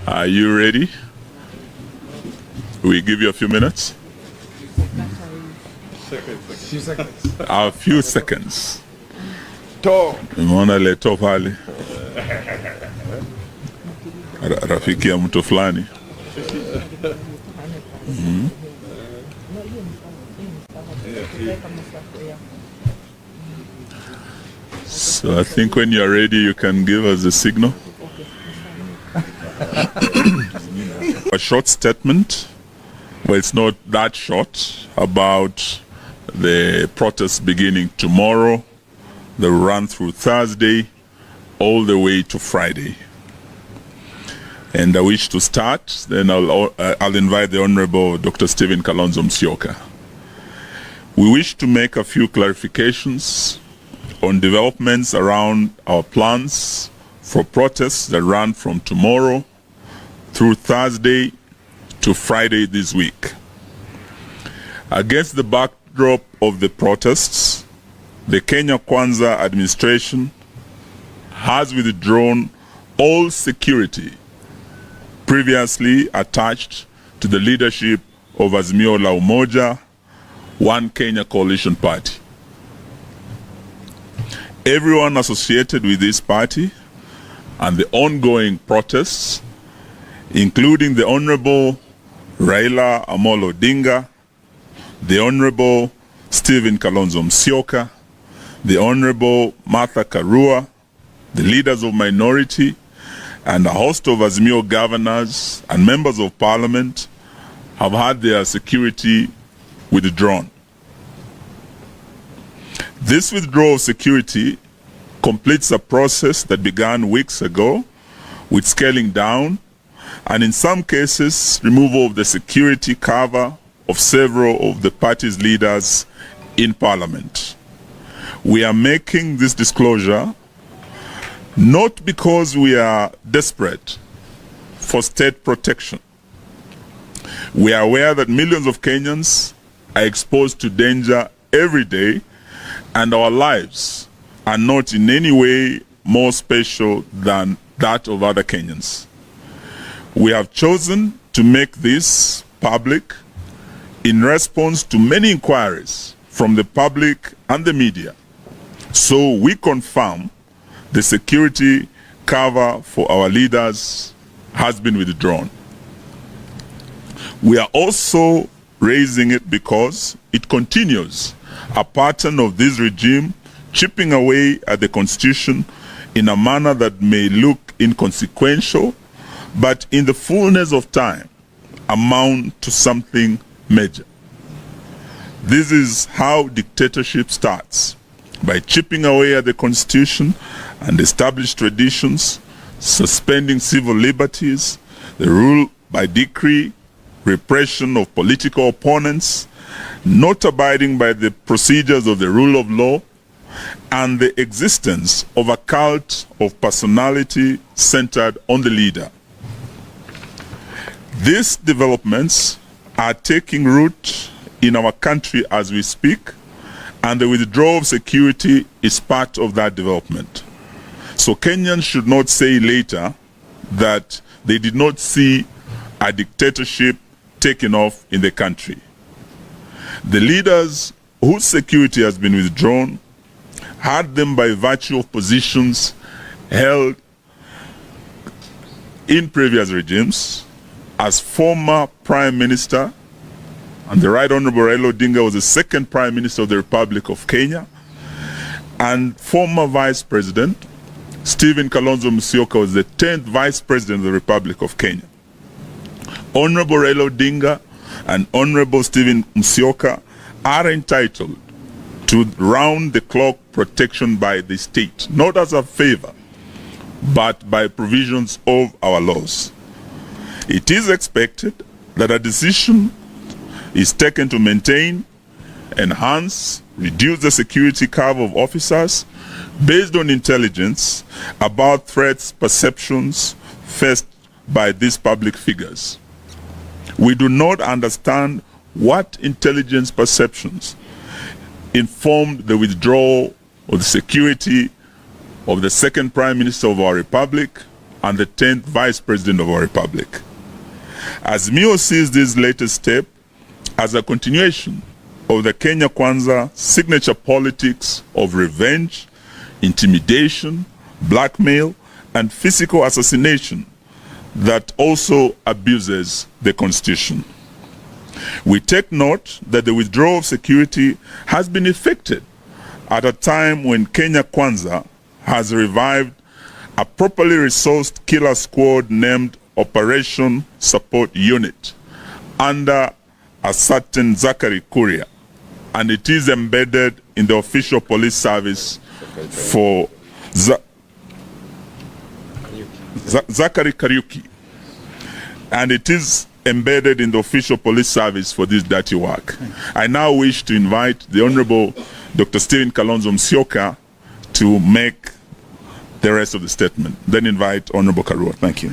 Are you ready? We give you a few minutes? A few seconds. Umeona leto pale rafiki ya mtu fulani. So I think when you're ready, you can give us a signal. A short statement, well, it's not that short, about the protests beginning tomorrow. They run through Thursday all the way to Friday. And I wish to start, then I'll invite the Honorable Dr. Stephen Kalonzo Musyoka. We wish to make a few clarifications on developments around our plans for protests that run from tomorrow through Thursday to Friday this week. Against the backdrop of the protests, the Kenya Kwanza administration has withdrawn all security previously attached to the leadership of Azimio la Umoja, One Kenya Coalition Party. Everyone associated with this party and the ongoing protests, including the Honorable Raila Amolo Odinga, the Honorable Stephen Kalonzo Musyoka, the Honorable Martha Karua, the leaders of minority, and a host of Azimio governors and members of parliament have had their security withdrawn. This withdrawal of security completes a process that began weeks ago with scaling down and in some cases removal of the security cover of several of the party's leaders in parliament. We are making this disclosure not because we are desperate for state protection. We are aware that millions of Kenyans are exposed to danger every day, and our lives are not in any way more special than that of other Kenyans. We have chosen to make this public in response to many inquiries from the public and the media. So we confirm the security cover for our leaders has been withdrawn. We are also raising it because it continues a pattern of this regime chipping away at the Constitution in a manner that may look inconsequential, but in the fullness of time amount to something major. This is how dictatorship starts, by chipping away at the Constitution and established traditions, suspending civil liberties, the rule by decree, repression of political opponents, not abiding by the procedures of the rule of law, and the existence of a cult of personality centered on the leader. These developments are taking root in our country as we speak, and the withdrawal of security is part of that development. So Kenyans should not say later that they did not see a dictatorship taken off in the country. The leaders whose security has been withdrawn had them by virtue of positions held in previous regimes. As former Prime Minister, and the Right Honorable Raila Odinga was the second Prime Minister of the Republic of Kenya, and former Vice President Stephen Kalonzo Musyoka was the 10th Vice President of the Republic of Kenya. Honorable Raila Odinga and Honorable Stephen Musyoka are entitled to round-the-clock protection by the state, not as a favor, but by provisions of our laws. It is expected that a decision is taken to maintain, enhance, reduce the security cover of officers based on intelligence about threats, perceptions faced by these public figures. We do not understand what intelligence perceptions informed the withdrawal of the security of the second Prime Minister of our Republic, and the 10th Vice President of our Republic. Azimio sees this latest step as a continuation of the Kenya Kwanza signature politics of revenge, intimidation, blackmail, and physical assassination that also abuses the Constitution. We take note that the withdrawal of security has been effected at a time when Kenya Kwanza has revived a properly resourced killer squad named Operation Support Unit under a certain Zachary Kuria, and it is embedded in the official police service for Zachary Kariuki, and it is embedded in the official police service for this dirty work. I now wish to invite the Honorable Dr. Stephen Kalonzo Musyoka to make the rest of the statement. Then invite Honorable Karua. Thank you.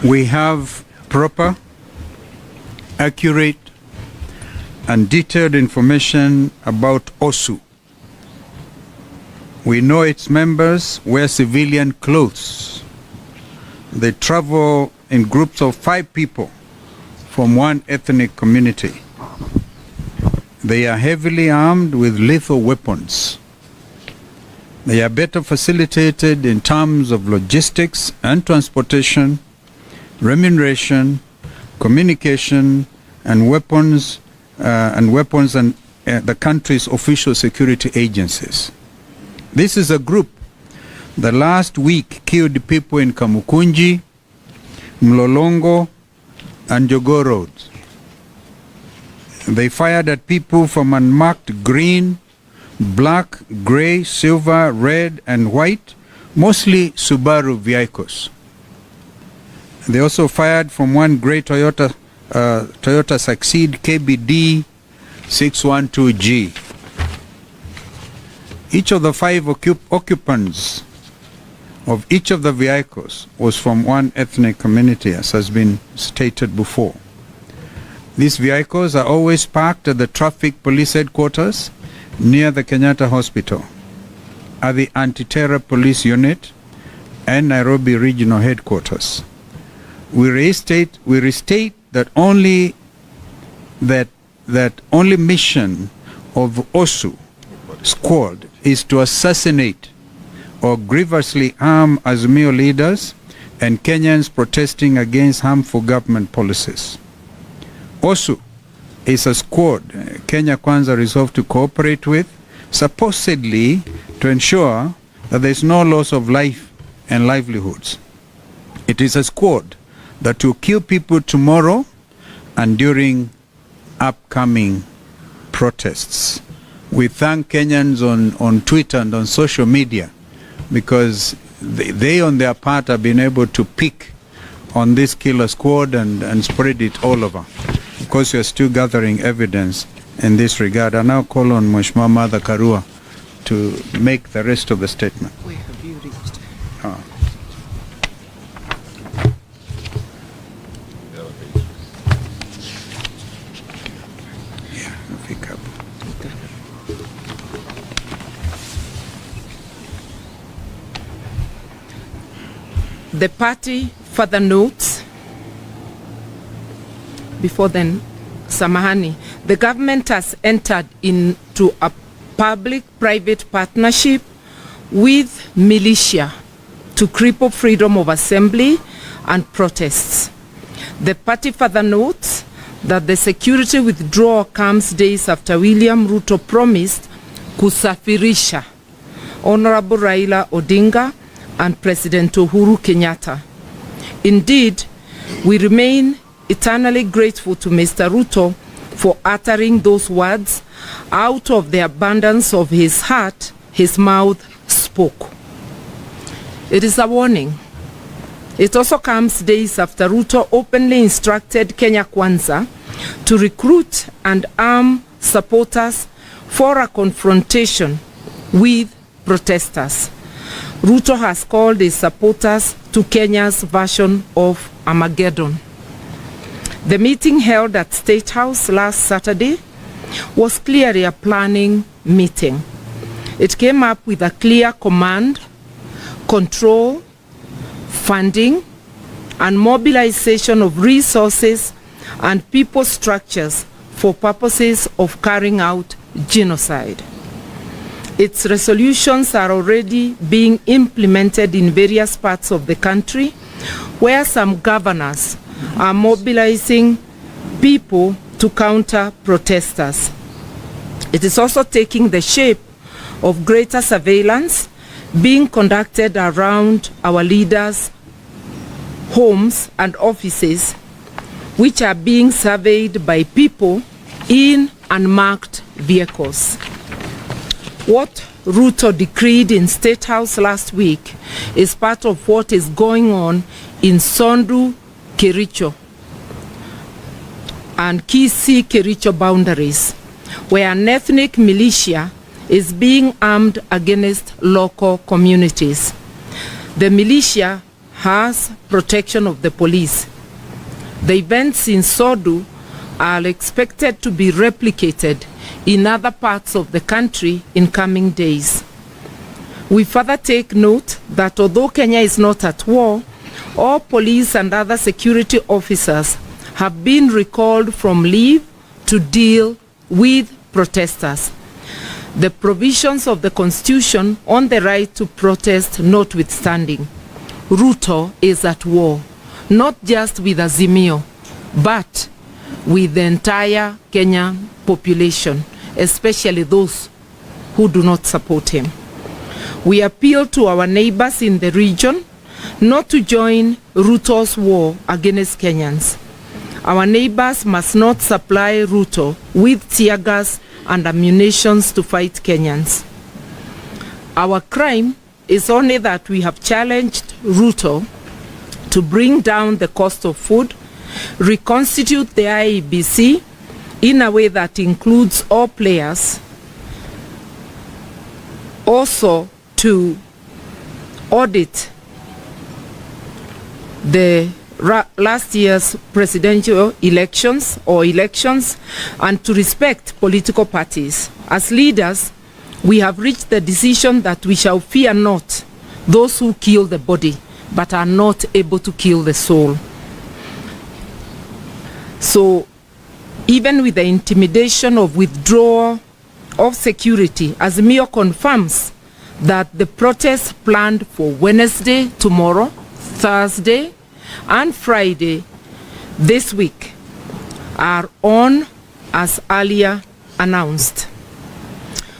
We have proper, accurate, and detailed information about OSU. We know its members wear civilian clothes. They travel in groups of 5 people from one ethnic community. They are heavily armed with lethal weapons. They are better facilitated in terms of logistics and transportation, remuneration, communication, and weapons and the country's official security agencies. This is a group that last week killed people in Kamukunji, Mlolongo, and Jogoo roads. They fired at people from unmarked green, black, gray, silver, red, and white, mostly Subaru vehicles. They also fired from one gray Toyota Succeed KBD 612G. Each of the 5 occupants of each of the vehicles was from one ethnic community, as has been stated before. These vehicles are always parked at the traffic police headquarters near the Kenyatta Hospital, at the Anti-Terror Police Unit, and Nairobi Regional Headquarters. We restate that only mission of OSU squad is to assassinate or grievously harm Azimio leaders and Kenyans protesting against harmful government policies. OSU is a squad Kenya Kwanza resolved to cooperate with, supposedly to ensure that there is no loss of life and livelihoods. It is a squad that will kill people tomorrow and during upcoming protests. We thank Kenyans on Twitter and on social media because they on their part have been able to pick on this killer squad and spread it all over. Of course, we are still gathering evidence in this regard. I now call on Mheshimiwa Martha Karua to make the rest of the statement. Where have you reached? The party further notes, before then, Samahani, the government has entered into a public-private partnership with militia to cripple freedom of assembly and protests. The party further notes that the security withdrawal comes days after William Ruto promised kusafirisha Honorable Raila Odinga and President Uhuru Kenyatta. Indeed, we remain eternally grateful to Mr. Ruto for uttering those words. Out of the abundance of his heart, his mouth spoke. It is a warning. It also comes days after Ruto openly instructed Kenya Kwanza to recruit and arm supporters for a confrontation with protesters. Ruto has called his supporters to Kenya's version of Armageddon. The meeting held at State House last Saturday was clearly a planning meeting. It came up with a clear command, control, funding, and mobilization of resources and people structures for purposes of carrying out genocide. Its resolutions are already being implemented in various parts of the country, where some governors are mobilizing people to counter protesters. It is also taking the shape of greater surveillance being conducted around our leaders' homes and offices, which are being surveyed by people in unmarked vehicles. What Ruto decreed in State House last week is part of what is going on in Sondu, Kericho, and Kisii, Kericho boundaries, where an ethnic militia is being armed against local communities. The militia has protection of the police. The events in Sondu are expected to be replicated in other parts of the country in coming days. We further take note that although Kenya is not at war, all police and other security officers have been recalled from leave to deal with protesters. The provisions of the Constitution on the right to protest notwithstanding, Ruto is at war, not just with Azimio, but with the entire Kenyan population, especially those who do not support him. We appeal to our neighbors in the region not to join Ruto's war against Kenyans. Our neighbors must not supply Ruto with tear gas and ammunition to fight Kenyans. Our crime is only that we have challenged Ruto to bring down the cost of food, reconstitute the IEBC in a way that includes all players, also to audit the last year's presidential elections, and to respect political parties. As leaders, we have reached the decision that we shall fear not those who kill the body, but are not able to kill the soul. So, even with the intimidation of withdrawal of security, Azimio confirms that the protests planned for Wednesday, tomorrow, Thursday, and Friday this week are on as earlier announced.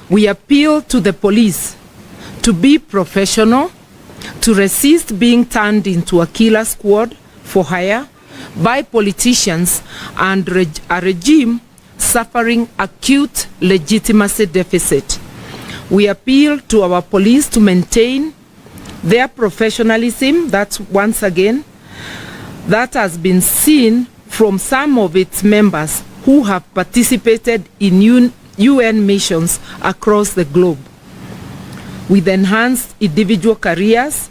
We appeal to the police to be professional, to resist being turned into a killer squad for hire by politicians and a regime suffering acute legitimacy deficit. We appeal to our police to maintain their professionalism, that's once again, that has been seen from some of its members who have participated in UN missions across the globe, with enhanced individual careers,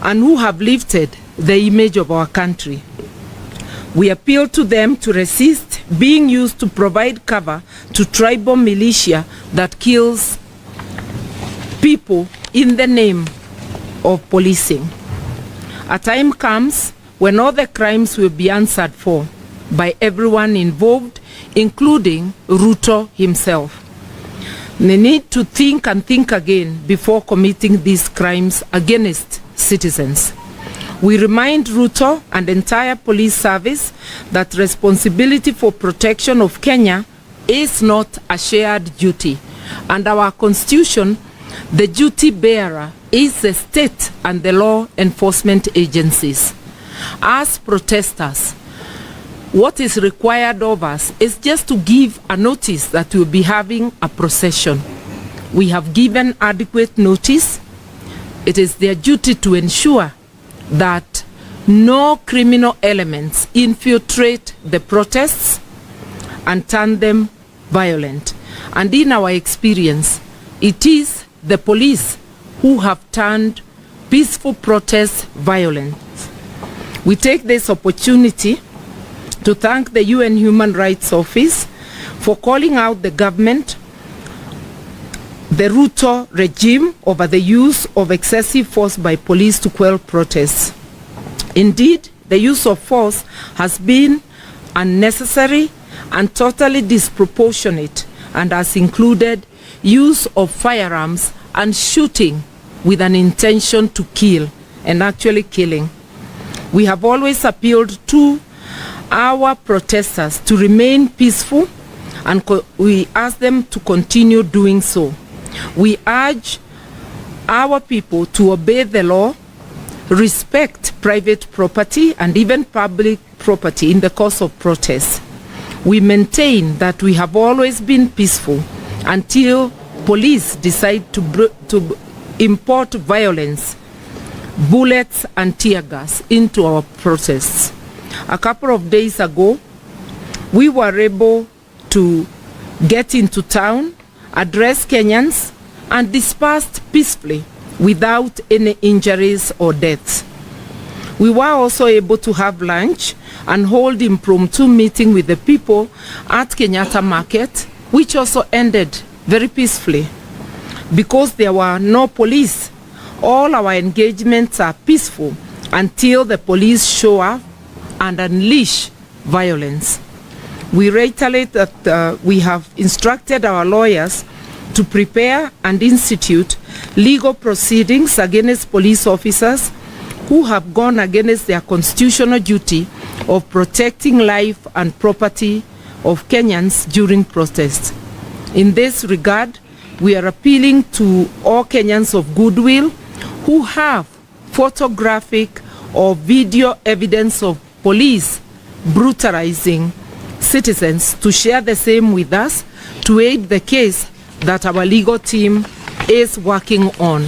and who have lifted the image of our country. We appeal to them to resist being used to provide cover to tribal militia that kills people in the name of policing. A time comes when all the crimes will be answered for by everyone involved, including Ruto himself. They need to think and think again before committing these crimes against citizens. We remind Ruto and the entire police service that responsibility for protection of Kenya is not a shared duty. Under our constitution, the duty bearer is the state and the law enforcement agencies. As protesters, what is required of us is just to give a notice that we'll be having a procession. We have given adequate notice. It is their duty to ensure that no criminal elements infiltrate the protests and turn them violent. And in our experience, it is the police who have turned peaceful protests violent. We take this opportunity to thank the UN Human Rights Office for calling out the government the Ruto regime over the use of excessive force by police to quell protests. Indeed, the use of force has been unnecessary and totally disproportionate and has included use of firearms and shooting with an intention to kill and actually killing. We have always appealed to our protesters to remain peaceful, and we ask them to continue doing so. We urge our people to obey the law, respect private property and even public property in the course of protests. We maintain that we have always been peaceful until police decide to import violence, bullets and tear gas into our protests. A couple of days ago, we were able to get into town, address Kenyans, and dispersed peacefully without any injuries or deaths. We were also able to have lunch and hold impromptu meeting with the people at Kenyatta Market, which also ended very peacefully. Because there were no police, all our engagements are peaceful until the police show up and unleash violence. We reiterate that we have instructed our lawyers to prepare and institute legal proceedings against police officers who have gone against their constitutional duty of protecting life and property of Kenyans during protests. In this regard, we are appealing to all Kenyans of goodwill who have photographic or video evidence of police brutalizing citizens to share the same with us to aid the case that our legal team is working on.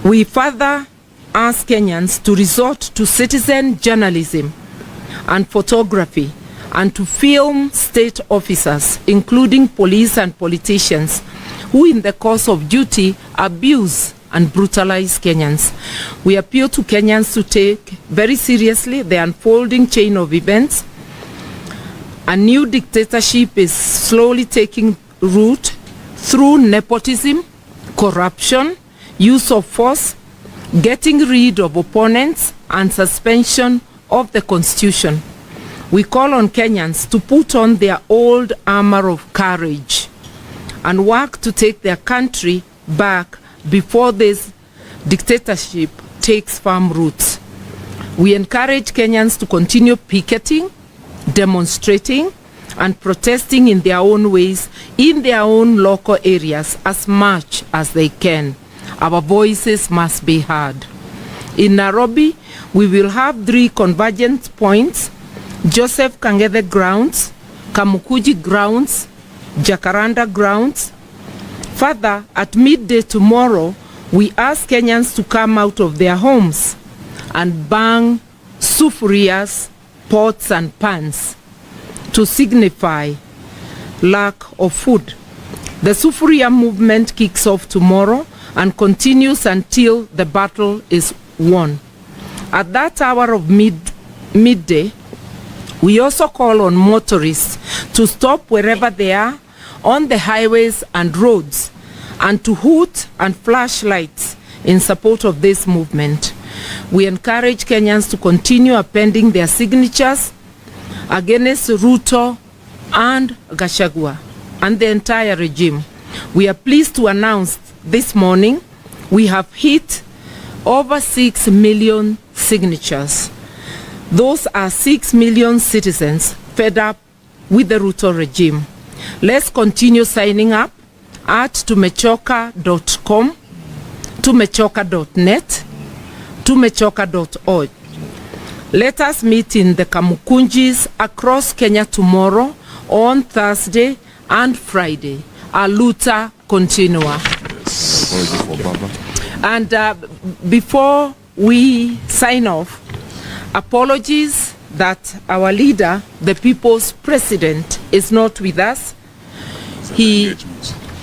We further ask Kenyans to resort to citizen journalism and photography and to film state officers, including police and politicians, who in the course of duty abuse and brutalize Kenyans. We appeal to Kenyans to take very seriously the unfolding chain of events. A new dictatorship is slowly taking root through nepotism, corruption, use of force, getting rid of opponents, and suspension of the Constitution. We call on Kenyans to put on their old armor of courage and work to take their country back before this dictatorship takes firm roots. We encourage Kenyans to continue picketing, demonstrating, and protesting in their own ways, in their own local areas, as much as they can. Our voices must be heard. In Nairobi, we will have 3 convergence points: Joseph Kang'ethe grounds, Kamukuji grounds, Jacaranda grounds. Further, at midday tomorrow, we ask Kenyans to come out of their homes and bang sufurias, pots and pans to signify lack of food. The sufuria movement kicks off tomorrow and continues until the battle is won. At that hour of midday, we also call on motorists to stop wherever they are on the highways and roads and to hoot and flash lights in support of this movement. We encourage Kenyans to continue appending their signatures against Ruto and Gachagua and the entire regime. We are pleased to announce this morning we have hit over 6 million signatures. Those are 6 million citizens fed up with the Ruto regime. Let's continue signing up at tumechoka.com, tumechoka.net, tumechoka.org. Let us meet in the Kamukunjis across Kenya tomorrow, on Thursday and Friday. Aluta continua. And before we sign off, apologies that our leader, the people's president, is not with us. He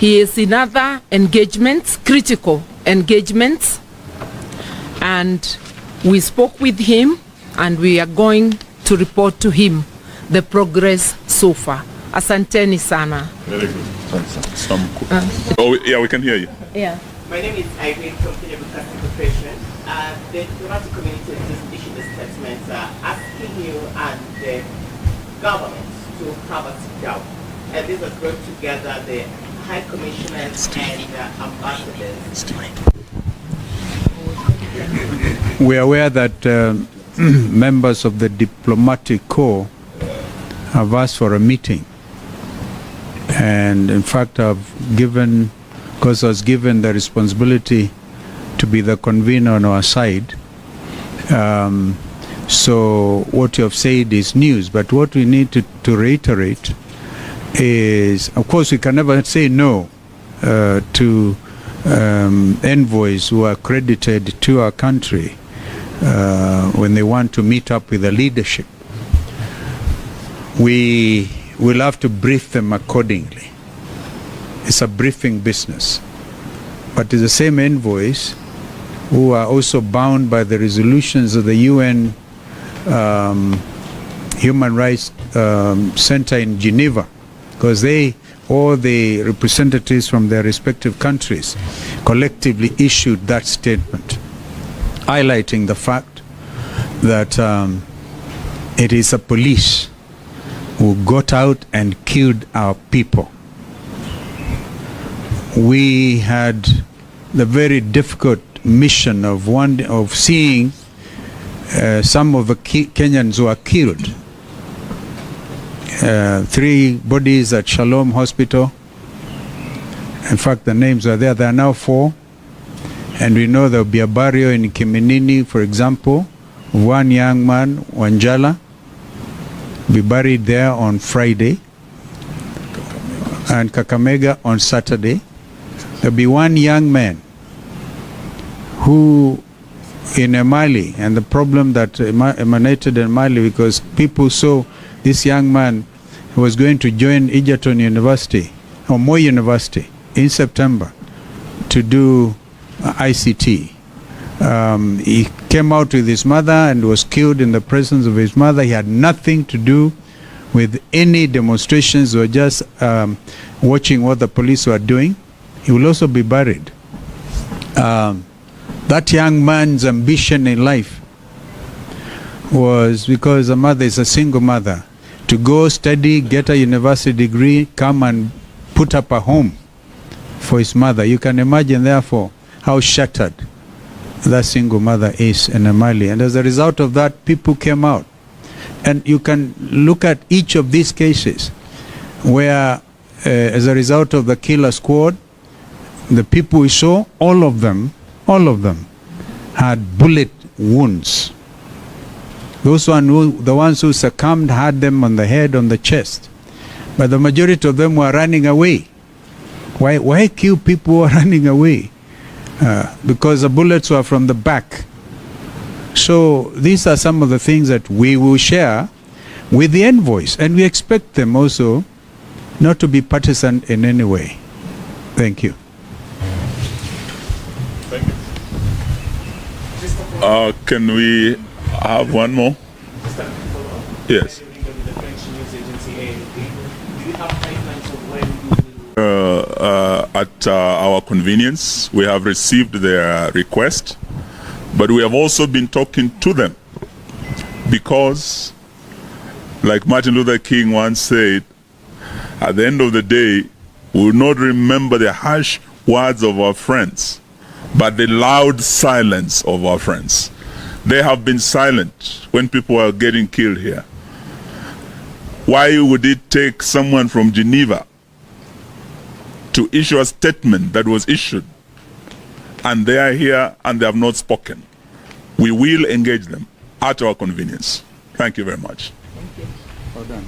is in other engagements, critical engagements, and we spoke with him and we are going to report to him the progress so far. Asanteni sana. Very good. Oh, yeah, we can hear you. Yeah. My name is Irene from Kenya Broadcasting Corporation. The diplomatic community has just issued a statement asking you and the government to have a sit down. And this has brought together the High Commissioners and ambassadors. We are aware that members of the diplomatic corps have asked for a meeting. And in fact, I was given the responsibility to be the convener on our side. So what you have said is news, but what we need to reiterate is, of course, we can never say no to envoys who are accredited to our country when they want to meet up with the leadership. We will have to brief them accordingly. It's a briefing business. But it's the same envoys who are also bound by the resolutions of the UN Human Rights Center in Geneva, because all the representatives from their respective countries collectively issued that statement, highlighting the fact that it is the police who got out and killed our people. We had the very difficult mission of seeing some of the Kenyans who are killed. 3 bodies at Shalom Hospital. In fact, the names are there. There are now 4. And we know there will be a burial in Kiminini, for example. One young man, Wanjala, will be buried there on Friday. And Kakamega on Saturday. There will be one young man who in Mali, and the problem that emanated in Mali, because people saw this young man who was going to join Egerton University, or Moi University, in September to do ICT. He came out with his mother and was killed in the presence of his mother. He had nothing to do with any demonstrations or just watching what the police were doing. He will also be buried. That young man's ambition in life was, because the mother is a single mother, to go study, get a university degree, come and put up a home for his mother. You can imagine, therefore, how shattered that single mother is in Mali. And as a result of that, people came out. And you can look at each of these cases where, as a result of the killer squad, the people we saw, all of them had bullet wounds. The ones who succumbed had them on the head, on the chest. But the majority of them were running away. Why kill people who are running away? Because the bullets were from the back. So these are some of the things that we will share with the envoys. And we expect them also not to be partisan in any way. Thank you. Thank you. Can we have one more? Yes. At our convenience, we have received their request, but we have also been talking to them because, like Martin Luther King once said, at the end of the day, we will not remember the harsh words of our friends, but the loud silence of our friends. They have been silent when people are getting killed here. Why would it take someone from Geneva to issue a statement that was issued, and they are here and they have not spoken? We will engage them at our convenience. Thank you very much. Thank you. Well done.